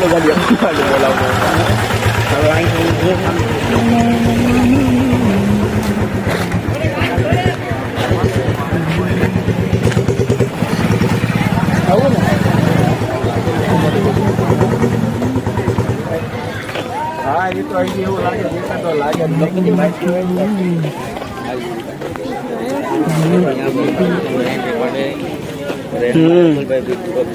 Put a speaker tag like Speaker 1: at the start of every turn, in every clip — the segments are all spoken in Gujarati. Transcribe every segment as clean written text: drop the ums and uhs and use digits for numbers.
Speaker 1: તો ગાડી બોલાવતો હવે અહીં આવું ને હા એ તો અહીં એવું લાગે દેખાતો લાગે બધી માહિતી હોય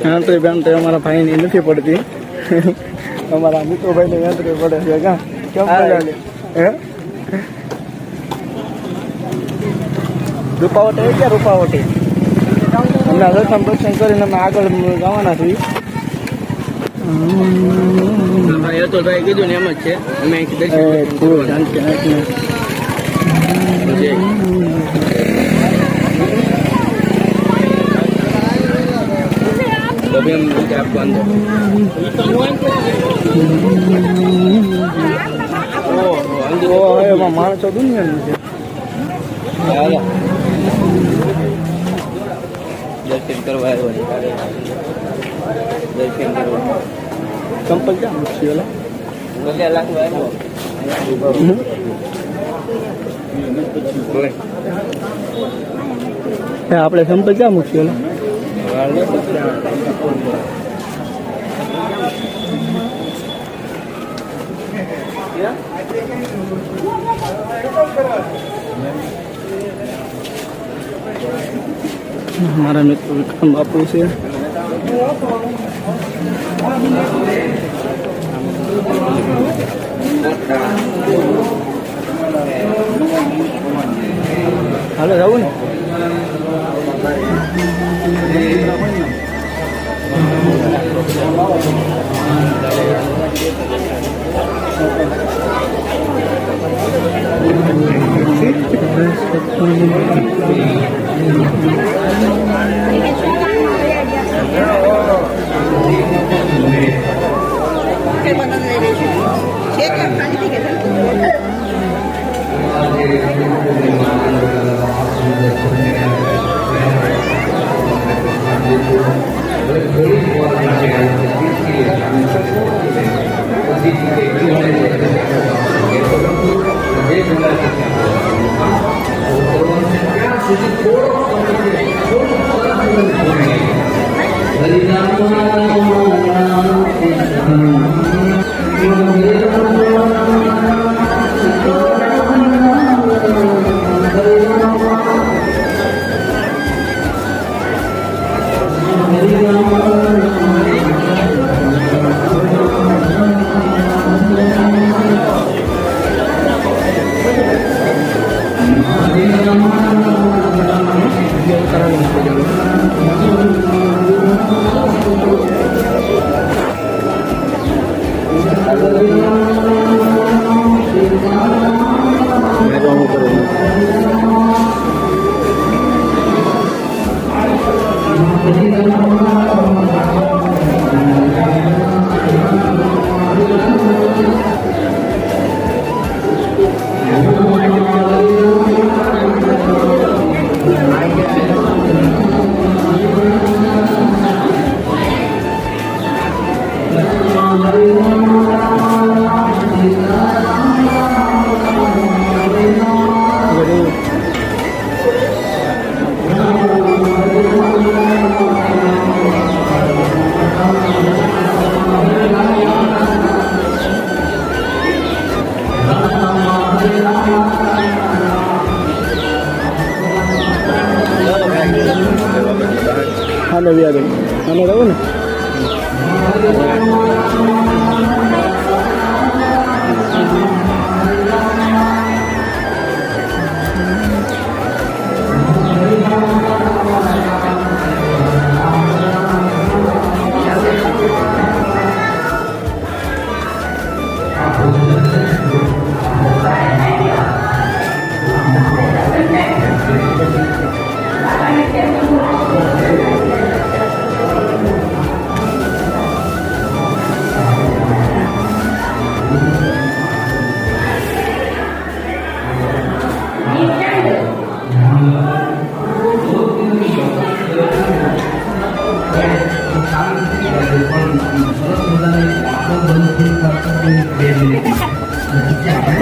Speaker 1: યાંત્રી બેન તો અમારા ભાઈની નથી પડતી અમારા મિત્રભાઈ ને યાંત્રી પડે છે કા કેમ પડે હે રૂપાવટી ક્યાં રૂપાવટી હમણાં દર્શન દર્શન કરીને અમે આગળ જવાના છીએ તો ભાઈ કીધું ને એમ જ છે અમે એમાં માણસો દુનિયાનું છે દર્શન કરવા આવ્યો દર્શન કરવા ચંપલ ક્યાં મૂકશી ઓલા બોલ્યા લાખવા આવ્યો આપણે ચંપલ ક્યાં મૂકશી ઓલા हमारा मित्र विक्रम बापू से हेलो जाओ ना हाँ नवी आ गई हमें रहो ना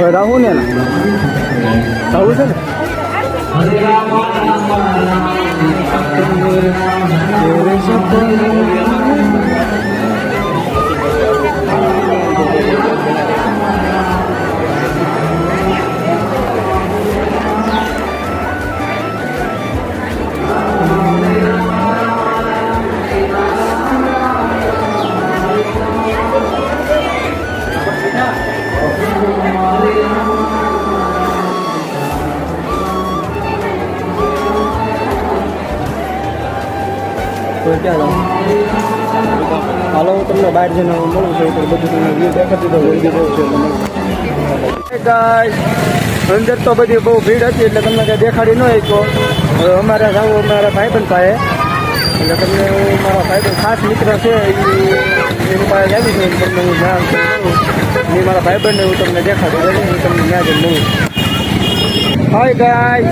Speaker 1: રાહું ને રાહું છે ને ક્યાં હાલો હું તમને બહાર જઈને મળું છું તો બધું તમને વ્યૂ દેખાતી તો વળી ગયું છે અંદર તો બધી બહુ ભીડ હતી એટલે તમને કંઈ દેખાડી ન તો અમારા જાવ અમારા ભાઈબંધ પાસે એટલે તમને મારા ભાઈબંધ ખાસ મિત્ર છે એની પાસે આવી છું તમને હું જાણ કરું એ મારા ભાઈબંધને હું તમને દેખાડું હું તમને ત્યાં જઈને મળું હાય ગાય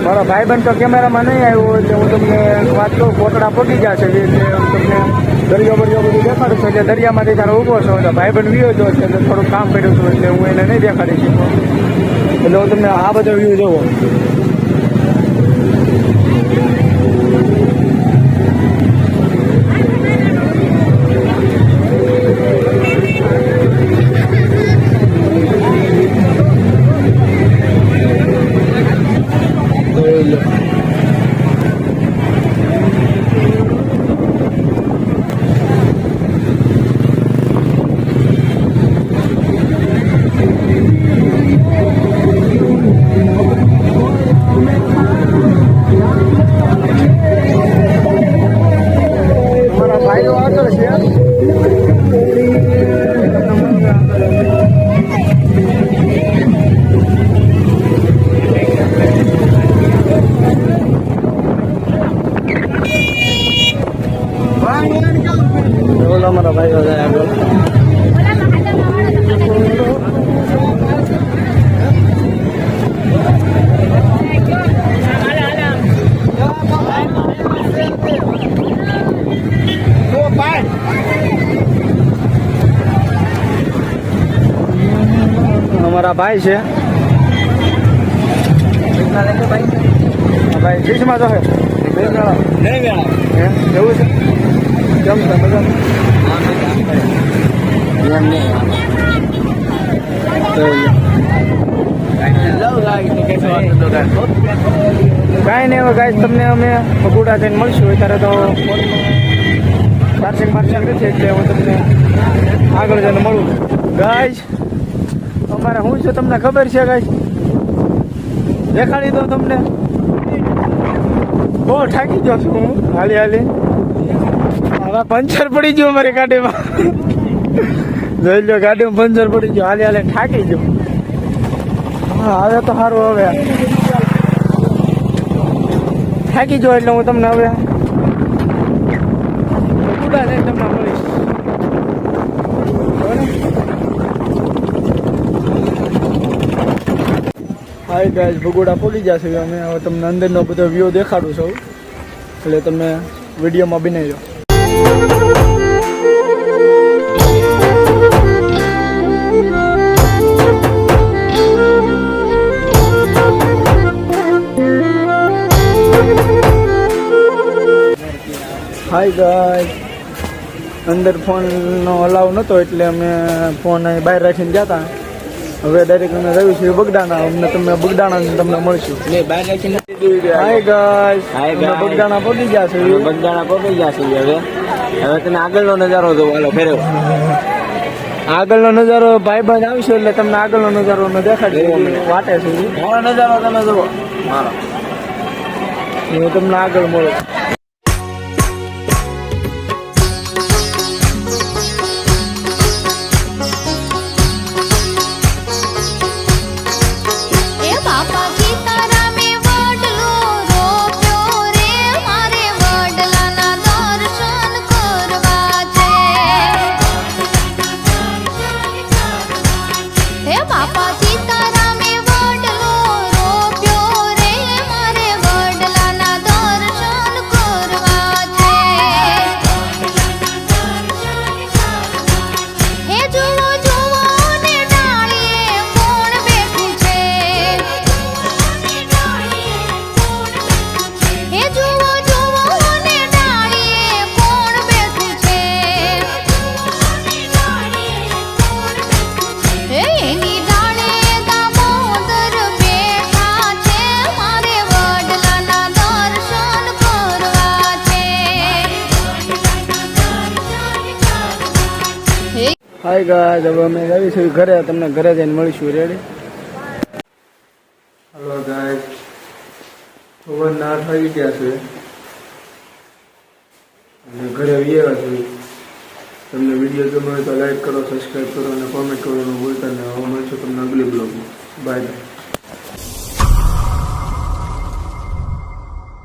Speaker 1: મારો ભાઈબંધ તો કેમેરામાં નહીં આવ્યો એટલે હું તમને વાત કહું કોટડા પડી જશે એટલે હું તમને દરિયો બરિયો બધું દેખાડું છું એટલે દરિયામાંથી તારો ઊભો છો એટલે ભાઈબંધ વ્યૂ જો છે એટલે થોડુંક કામ કર્યું છું એટલે હું એને નહીં દેખાડી શકું એટલે હું તમને આ બધો વ્યૂ જોવો અમારા ભાઈઓ જાય આગળ અમારા ભાઈ છે ભાઈ ડીશમાં તો નહીં એવું છે કેમ છે બધા કાંઈ નહીં હવે ગાઈસ તમને અમે ભગુડા જઈને મળશું અત્યારે તો ચાર્જિંગ નથી એટલે હું તમને આગળ જઈને મળું ગાઈસ અમારે શું છે તમને ખબર છે ગાઈસ દેખાડી દો તમને બહુ થાકી ગયો છું હું હાલી હવે પંચર પડી ગયું અમારી ગાડીમાં જોઈ લો ગાડીમાં પંચર પડી ગયું હાલે થાકી ગયો હા હવે તો સારું હવે થાકી ગયો એટલે હું તમને હવે ભગુડા જઈને તમને મળીશ હાય ગાઈસ ભગુડા પહોંચી જશે અમે હવે તમને અંદરનો બધો વ્યૂ દેખાડું છું એટલે તમે વિડીયોમાં બનાવી લો હાય ગાઈસ અંદર ફોનનો અલાવ નહોતો એટલે અમે ફોન અહીં બહાર રાખીને ગયા હવે ડાયરેક્ટ અમે રહ્યું છે બગડાણા અમને તમને બગડાણા તમને મળશું બહાર રાખીને હાય ગાઈસ બગડાણા પહોંચી ગયા છે બગડાણા પહોંચી ગયા છે હવે તમે આગળનો નજારો જોવો હાલો ફેરવો આગળનો નજારો ભાઈબંધ આવશે એટલે તમને આગળનો નજારો દેખાડી વાટે છે મારો નજારો તમે જુઓ મારો હું તમને આગળ મળું
Speaker 2: સીતારામે વડલો રોપ્યો રે મારે વડલાના દર્શન
Speaker 1: હાય ગાઈસ, હવે અમે આવીશું ઘરે. તમને ઘરે જઈને મળીશું. રેડી? હલો ગાઈસ, સવારના 8 વાગી ગયા છે અને ઘરે આવ્યા છે. તમને વિડીયો ગમે તો લાઈક કરો, સબસ્ક્રાઈબ કરો અને કોમેન્ટ કરવાનું ભૂલતા નહીં. હવે મળશું તમને અગલી બ્લોગમાં. બાય.